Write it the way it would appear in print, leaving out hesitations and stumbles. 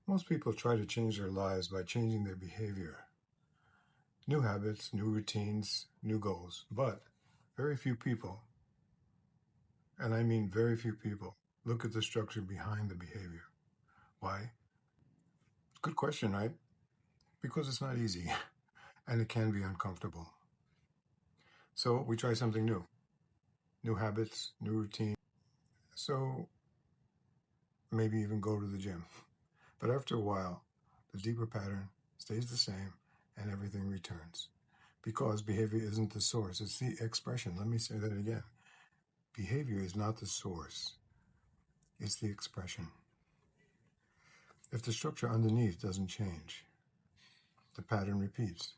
Most people try to change their lives by changing their behavior. New habits, new routines, new goals. But very few people, and I mean very few people, look at the structure behind the behavior. Why? Good question, right? Because it's not easy and it can be uncomfortable. So we try something new. New habits, new routine. So maybe even go to the gym. But after a while, the deeper pattern stays the same and everything returns. Because behavior isn't the source, it's the expression. Let me say that again. Behavior is not the source, it's the expression. If the structure underneath doesn't change, the pattern repeats.